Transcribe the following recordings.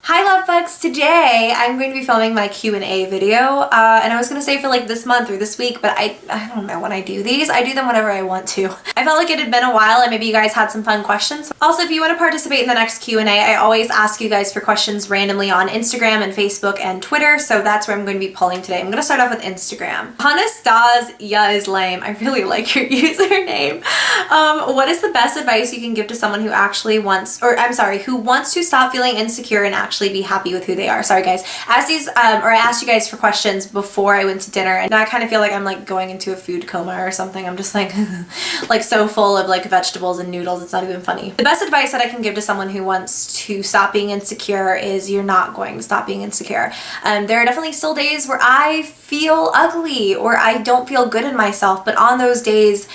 Hi love bugs! Today I'm going to be filming my Q&A video and I was going to say for like this month or this week, but I don't know when I do these. I do them whenever I want to. I felt like it had been a while and maybe you guys had some fun questions. Also, if you want to participate in the next Q&A, I always ask you guys for questions randomly on Instagram and Facebook and Twitter, so that's where I'm going to be pulling today. I'm going to start off with Instagram. Anastas is lame. I really like your username. What is the best advice you can give to someone who actually wants, who wants to stop feeling insecure and actually be happy with who they are? Sorry guys, I asked you guys for questions before I went to dinner and I kind of feel like I'm like going into a food coma or something. I'm just like like so full of like vegetables and noodles, it's not even funny. The best advice that I can give to someone who wants to stop being insecure is you're not going to stop being insecure. There are definitely still days where I feel ugly or I don't feel good in myself, but on those days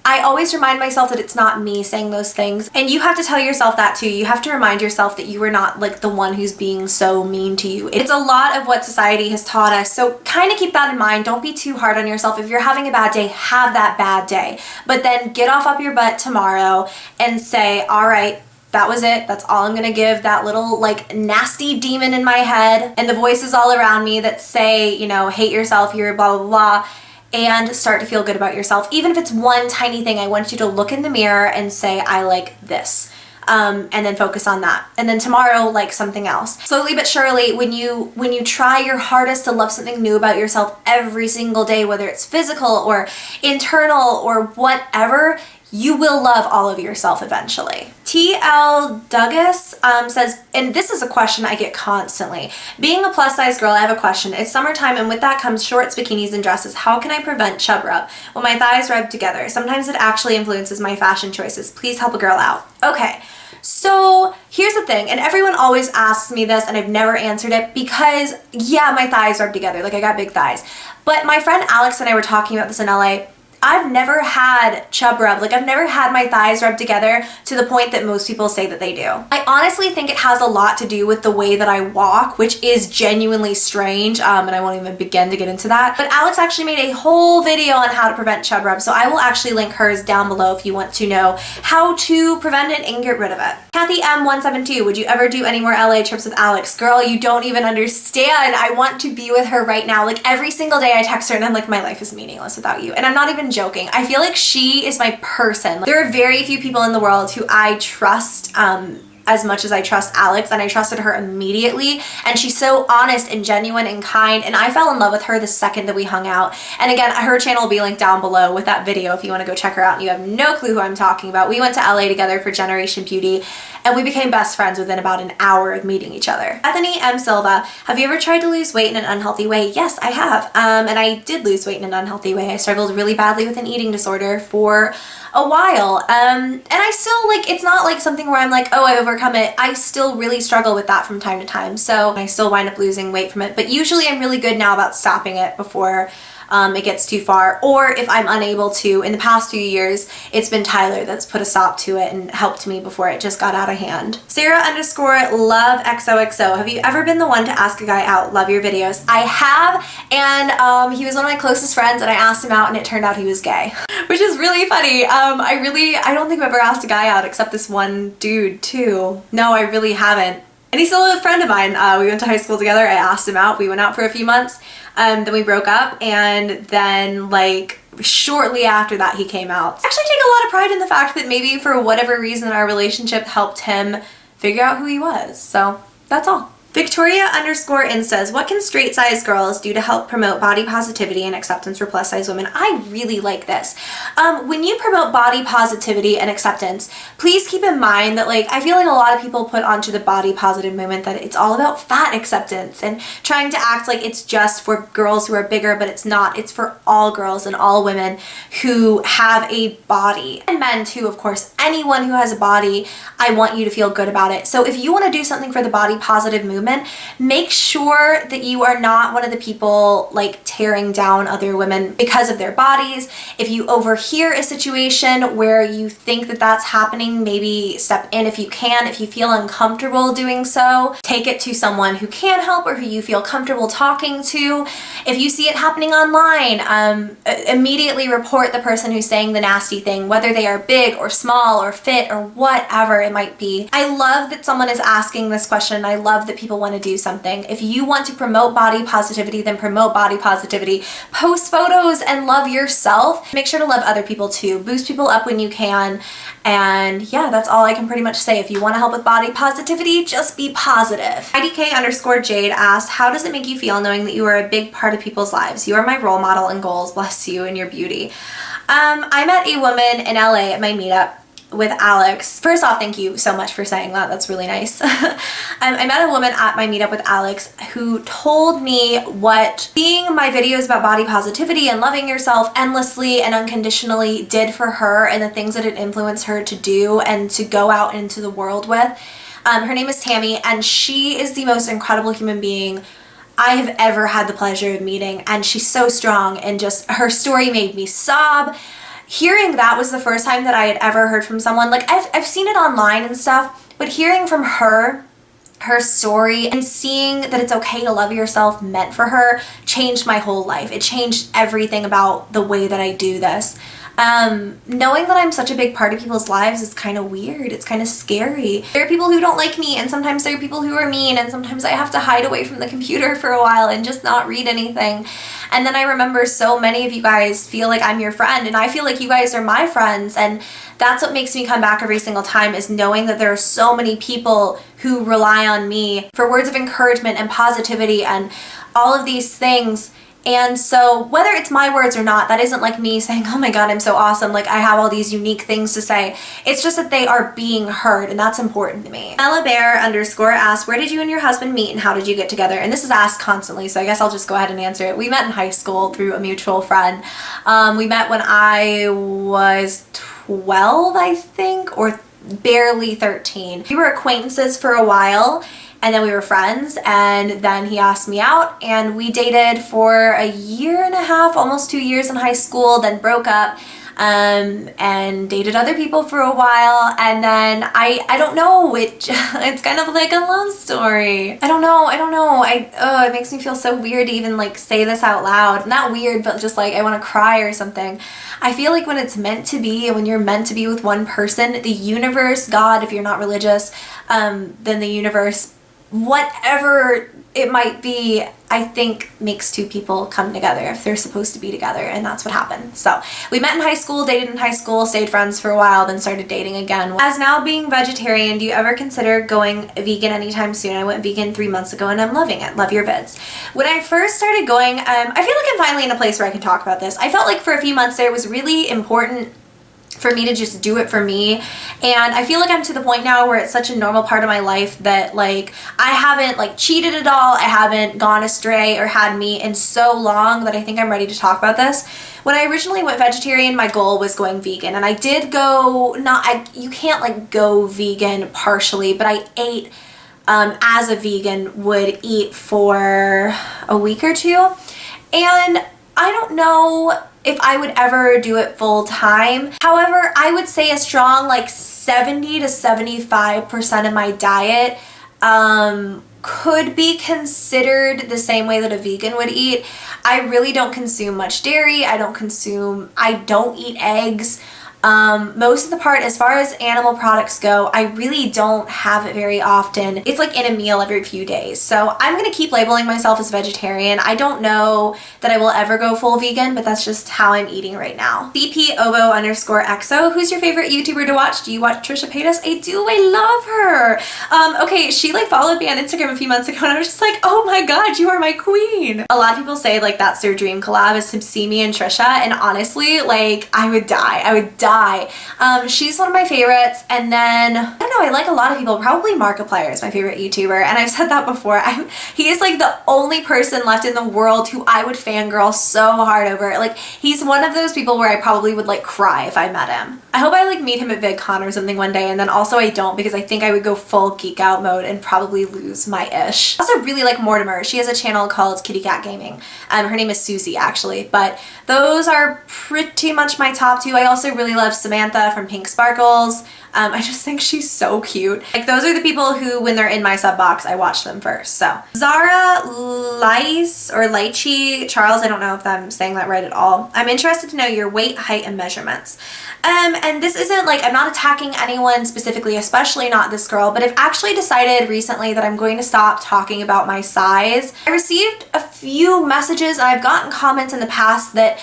I always remind myself that it's not me saying those things, and you have to tell yourself that too. You have to remind yourself that you are not like the one who's being so mean to you. It's a lot of what society has taught us, so kind of keep that in mind. Don't be too hard on yourself. If you're having a bad day, have that bad day, but then get off up your butt tomorrow and say, all right, that was it. That's all I'm gonna give that little like nasty demon in my head and the voices all around me that say, you know, hate yourself, you're blah, blah, blah, and start to feel good about yourself. Even if it's one tiny thing, I want you to look in the mirror and say, I like this. And then focus on that. And then tomorrow, like something else. Slowly but surely, when you try your hardest to love something new about yourself every single day, whether it's physical or internal or whatever, you will love all of yourself eventually. TL Douglas says, and this is a question I get constantly. Being a plus size girl, I have a question. It's summertime and with that comes shorts, bikinis, and dresses. How can I prevent chub rub when my thighs rub together? Sometimes it actually influences my fashion choices. Please help a girl out. Okay. So here's the thing, and everyone always asks me this and I've never answered it because yeah, my thighs rub together, like I got big thighs. But my friend Alex and I were talking about this in LA. I've never had chub rub, like I've never had my thighs rubbed together to the point that most people say that they do. I honestly think it has a lot to do with the way that I walk, which is genuinely strange, and I won't even begin to get into that. But Alex actually made a whole video on how to prevent chub rub, so I will actually link hers down below if you want to know how to prevent it and get rid of it. Kathy M172, would you ever do any more LA trips with Alex? Girl, you don't even understand. I want to be with her right now. Like every single day I text her and I'm like, my life is meaningless without you. And I'm not even joking. I feel like she is my person. There are very few people in the world who I trust as much as I trust Alex, and I trusted her immediately, and she's so honest and genuine and kind, and I fell in love with her the second that we hung out. And again, her channel will be linked down below with that video if you want to go check her out and you have no clue who I'm talking about. We went to LA together for Generation Beauty and we became best friends within about an hour of meeting each other. Bethany M. Silva, have you ever tried to lose weight in an unhealthy way? Yes, I have, and I did lose weight in an unhealthy way. I struggled really badly with an eating disorder for a while, and I still, like, it's not like something where I'm like, oh, I overcome it. I still really struggle with that from time to time, so I still wind up losing weight from it, but usually I'm really good now about stopping it before it gets too far, or if I'm unable to. In the past few years, it's been Tyler that's put a stop to it and helped me before it just got out of hand. Sarah_love_XOXO, have you ever been the one to ask a guy out? Love your videos. I have, and he was one of my closest friends, and I asked him out and it turned out he was gay, which is really funny. I don't think I've ever asked a guy out except this one dude too. No, I really haven't. And he's still a friend of mine. We went to high school together. I asked him out. We went out for a few months. Then we broke up, and then like shortly after that he came out. I actually take a lot of pride in the fact that maybe for whatever reason our relationship helped him figure out who he was. So that's all. Victoria_in says, what can straight size girls do to help promote body positivity and acceptance for plus size women? I really like this. When you promote body positivity and acceptance, please keep in mind that, like, I feel like a lot of people put onto the body positive movement that it's all about fat acceptance and trying to act like it's just for girls who are bigger, but it's not. It's for all girls and all women who have a body, and men too, of course. Anyone who has a body, I want you to feel good about it. So if you want to do something for the body positive movement, women, make sure that you are not one of the people like tearing down other women because of their bodies. If you overhear a situation where you think that that's happening, maybe step in if you can. If you feel uncomfortable doing so, take it to someone who can help or who you feel comfortable talking to. If you see it happening online, immediately report the person who's saying the nasty thing, whether they are big or small or fit or whatever it might be. I love that someone is asking this question. I love that people want to do something. If you want to promote body positivity, then promote body positivity. Post photos and love yourself. Make sure to love other people too. Boost people up when you can. And yeah, that's all I can pretty much say. If you want to help with body positivity, just be positive. IDK_Jade asked, how does it make you feel knowing that you are a big part of people's lives? You are my role model and goals. Bless you and your beauty. I met a woman in LA at my meetup with Alex. First off, thank you so much for saying that. That's really nice. I met a woman at my meetup with Alex who told me what seeing my videos about body positivity and loving yourself endlessly and unconditionally did for her and the things that it influenced her to do and to go out into the world with. Her name is Tammy, and she is the most incredible human being I have ever had the pleasure of meeting, and she's so strong, and just her story made me sob. Hearing that was the first time that I had ever heard from someone. Like I've seen it online and stuff, but hearing from her story and seeing that it's okay to love yourself meant for her changed my whole life. It changed everything about the way that I do this. Knowing that I'm such a big part of people's lives is kind of weird. It's kind of scary. There are people who don't like me, and sometimes there are people who are mean, and sometimes I have to hide away from the computer for a while and just not read anything. And then I remember so many of you guys feel like I'm your friend, and I feel like you guys are my friends, and that's what makes me come back every single time, is knowing that there are so many people who rely on me for words of encouragement and positivity and all of these things. And so whether it's my words or not, that isn't like me saying, oh my God, I'm so awesome, like I have all these unique things to say. It's just that they are being heard, and that's important to me. Ella_Bear_ asked, where did you and your husband meet and how did you get together? And this is asked constantly, so I guess I'll just go ahead and answer it. We met in high school through a mutual friend. We met when I was 12, I think, or barely 13. We were acquaintances for a while, and then we were friends, and then he asked me out, and we dated for a year and a half, almost 2 years in high school, then broke up, and dated other people for a while, and then I don't know, it's kind of like a love story. I don't know, it makes me feel so weird to even like say this out loud. Not weird, but just like I want to cry or something. I feel like when it's meant to be, and when you're meant to be with one person, the universe, God, if you're not religious, then the universe, whatever it might be, I think makes two people come together if they're supposed to be together, and that's what happened. So we met in high school, dated in high school, stayed friends for a while, then started dating again. As now being vegetarian, do you ever consider going vegan anytime soon? I went vegan 3 months ago and I'm loving it. Love your vids. When I first started going, I feel like I'm finally in a place where I can talk about this. I felt like for a few months there, it was really important for me to just do it for me, and I feel like I'm to the point now where it's such a normal part of my life that like I haven't like cheated at all, I haven't gone astray or had meat in so long that I think I'm ready to talk about this. When I originally went vegetarian, my goal was going vegan, and I did go, you can't like go vegan partially, but I ate as a vegan, would eat for a week or two, and I don't know if I would ever do it full time. However, I would say a strong like 70 to 75% of my diet could be considered the same way that a vegan would eat. I really don't consume much dairy. I don't eat eggs. Most of the part, as far as animal products go, I really don't have it very often. It's like in a meal every few days. So I'm going to keep labeling myself as vegetarian. I don't know that I will ever go full vegan, but that's just how I'm eating right now. CPOVO_EXO, who's your favorite YouTuber to watch? Do you watch Trisha Paytas? I do, I love her. Okay, she like followed me on Instagram a few months ago, and I was just like, oh my God, you are my queen. A lot of people say like that's their dream collab, is to see me and Trisha, and honestly, like I would die. I would die die. She's one of my favorites. And then, I don't know, I like a lot of people. Probably Markiplier is my favorite YouTuber. And I've said that before. He is like the only person left in the world who I would fangirl so hard over. Like, he's one of those people where I probably would like cry if I met him. I hope I like meet him at VidCon or something one day, and then also I don't, because I think I would go full geek out mode and probably lose my ish. I also really like Mortimer. She has a channel called Kitty Cat Gaming. Her name is Susie actually, but those are pretty much my top two. I also really love Samantha from Pink Sparkles. I just think she's so cute. Like, those are the people who, when they're in my sub box, I watch them first. So Zara Lice or Lychee Charles, I don't know if I'm saying that right at all. I'm interested to know your weight, height, and measurements. And this isn't like, I'm not attacking anyone specifically, especially not this girl, but I've actually decided recently that I'm going to stop talking about my size. I received a few messages and I've gotten comments in the past that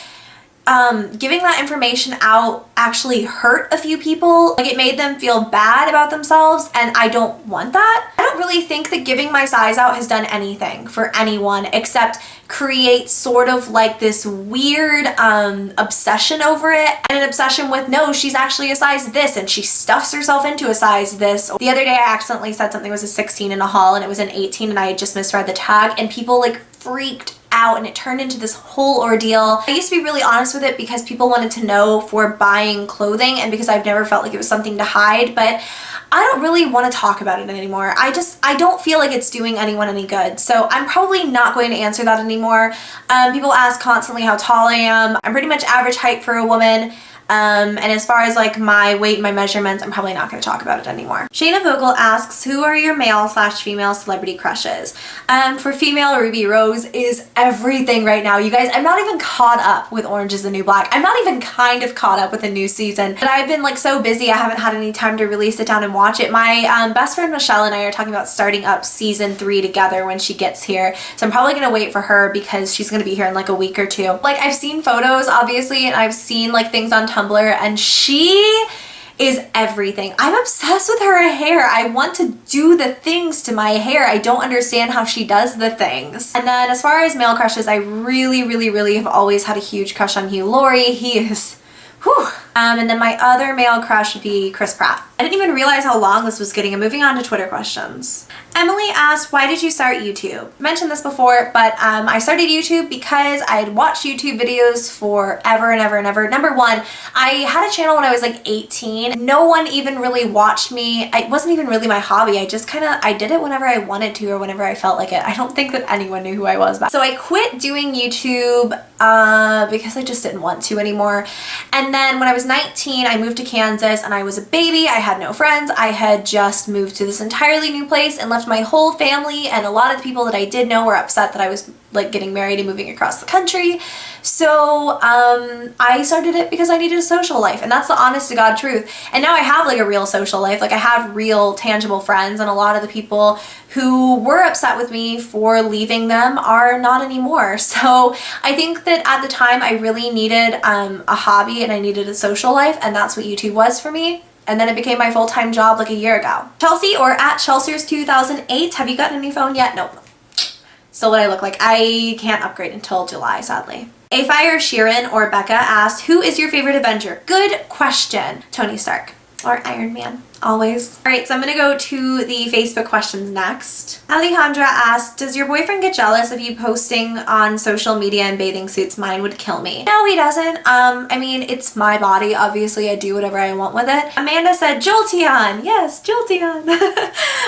giving that information out actually hurt a few people. Like, it made them feel bad about themselves, and I don't want that. I don't really think that giving my size out has done anything for anyone except create sort of like this weird obsession over it, and an obsession with, no, she's actually a size this and she stuffs herself into a size this. The other day I accidentally said something was a 16 in a haul and it was an 18 and I had just misread the tag, and people like freaked out and it turned into this whole ordeal. I used to be really honest with it because people wanted to know for buying clothing and because I've never felt like it was something to hide, but I don't really want to talk about it anymore. I don't feel like it's doing anyone any good. So I'm probably not going to answer that anymore. People ask constantly how tall I am. I'm pretty much average height for a woman. And as far as like my weight and my measurements, I'm probably not going to talk about it anymore. Shayna Vogel asks, who are your male/female celebrity crushes? For female, Ruby Rose is everything right now. You guys, I'm not even caught up with Orange is the New Black. I'm not even kind of caught up with the new season, but I've been like so busy I haven't had any time to really sit down and watch it. My best friend Michelle and I are talking about starting up season 3 together when she gets here. So I'm probably going to wait for her because she's going to be here in like a week or two. Like, I've seen photos obviously, and I've seen like things on Tumblr, and she is everything. I'm obsessed with her hair. I want to do the things to my hair. I don't understand how she does the things. And then as far as male crushes, I really have always had a huge crush on Hugh Laurie. He is whew. And then my other male crush would be Chris Pratt. I didn't even realize how long this was getting. I'm moving on to Twitter questions. Emily asked, why did you start YouTube? I mentioned this before, but I started YouTube because I had watched YouTube videos forever and ever. Number one, I had a channel when I was like 18. No one even really watched me. It wasn't even really my hobby. I just I did it whenever I wanted to or whenever I felt like it. I don't think that anyone knew who I was. So I quit doing YouTube because I just didn't want to anymore. And then when I was 19, I moved to Kansas and I was a baby. I had no friends. I had just moved to this entirely new place and left my whole family, and a lot of the people that I did know were upset that I was like getting married and moving across the country. So I started it because I needed a social life, and that's the honest to God truth. And now I have like a real social life. Like, I have real tangible friends, and a lot of the people who were upset with me for leaving them are not anymore. So I think that at the time I really needed a hobby and I needed a social life, and that's what YouTube was for me. And then it became my full-time job like a year ago. Chelsea, or at Chelsears2008, have you gotten a new phone yet? Nope. Still what I look like. I can't upgrade until July, sadly. Afire Sheeran or Becca asked, who is your favorite Avenger? Good question. Tony Stark or Iron Man, always. All right, so I'm gonna go to the Facebook questions next. Alejandra asked, does your boyfriend get jealous of you posting on social media in bathing suits? Mine would kill me. No, he doesn't. I mean, it's my body. Obviously, I do whatever I want with it. Amanda said, Jolteon. Yes, Jolteon.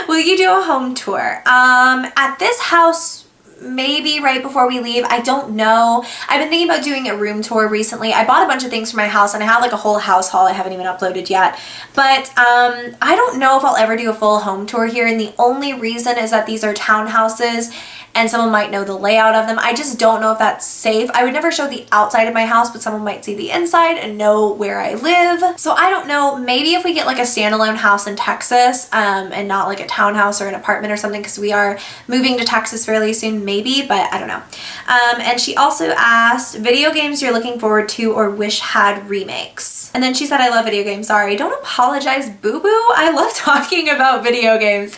Will you do a home tour? At this house, maybe right before we leave. I don't know. I've been thinking about doing a room tour recently. I bought a bunch of things for my house and I have like a whole house haul I haven't even uploaded yet. But I don't know if I'll ever do a full home tour here, and the only reason is that these are townhouses and someone might know the layout of them. I just don't know if that's safe. I would never show the outside of my house, but someone might see the inside and know where I live. So I don't know, maybe if we get like a standalone house in Texas and not like a townhouse or an apartment or something, because we are moving to Texas fairly soon, maybe, but I don't know. And she also asked, video games you're looking forward to or wish had remakes. And then she said, I love video games. Sorry, don't apologize, boo-boo. I love talking about video games.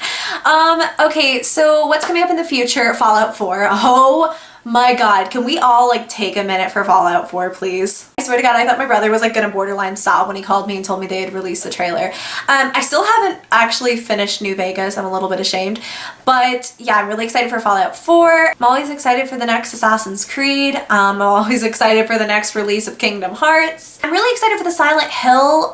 Okay, so what's coming up in the future? Fallout 4. Oh My God, can we all like take a minute for Fallout 4, please? I swear to God, I thought my brother was like gonna borderline sob when he called me and told me they had released the trailer. I still haven't actually finished New Vegas. I'm a little bit ashamed, but yeah, I'm really excited for Fallout 4. I'm always excited for the next Assassin's Creed. I'm always excited for the next release of Kingdom Hearts. I'm really excited for the Silent Hill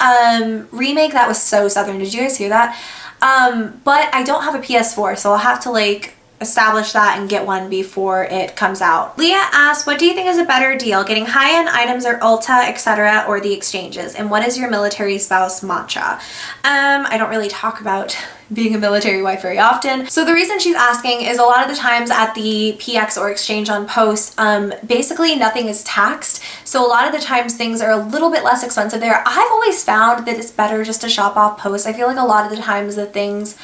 remake. That was so southern. Did you guys hear that? But I don't have a PS4, so I'll have to like establish that and get one before it comes out. Leah asks, what do you think is a better deal, getting high-end items or Ulta, etc., or the exchanges? And what is your military spouse mantra? I don't really talk about being a military wife very often. So the reason she's asking is a lot of the times at the PX or exchange on post, basically nothing is taxed. So a lot of the times things are a little bit less expensive there. I've always found that it's better just to shop off post. I feel like a lot of the times the things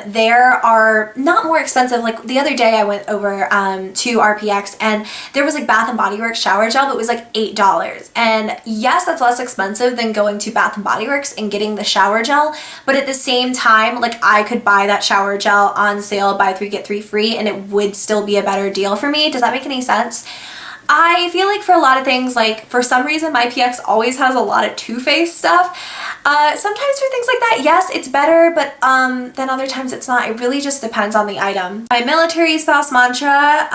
there are not more expensive. Like the other day I went over to RPX and there was like Bath and Body Works shower gel, but it was like $8. And yes, that's less expensive than going to Bath and Body Works and getting the shower gel, but at the same time, like I could buy that shower gel on sale, buy 3 get 3 free, and it would still be a better deal for me. Does that make any sense? I feel like for a lot of things, like for some reason my PX always has a lot of Too Faced stuff. Sometimes for things like that, yes, it's better, but then other times it's not. It really just depends on the item. My military spouse mantra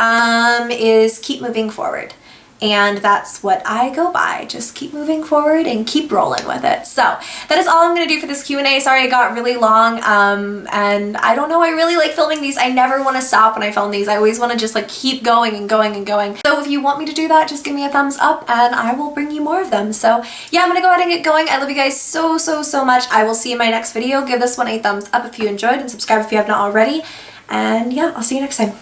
is keep moving forward. And that's what I go by. Just keep moving forward and keep rolling with it. So that is all I'm going to do for this Q&A. Sorry it got really long. And I don't know, I really like filming these. I never want to stop when I film these. I always want to just like keep going and going and going. So if you want me to do that, just give me a thumbs up and I will bring you more of them. So yeah, I'm going to go ahead and get going. I love you guys so, so, so much. I will see you in my next video. Give this one a thumbs up if you enjoyed and subscribe if you have not already. And yeah, I'll see you next time.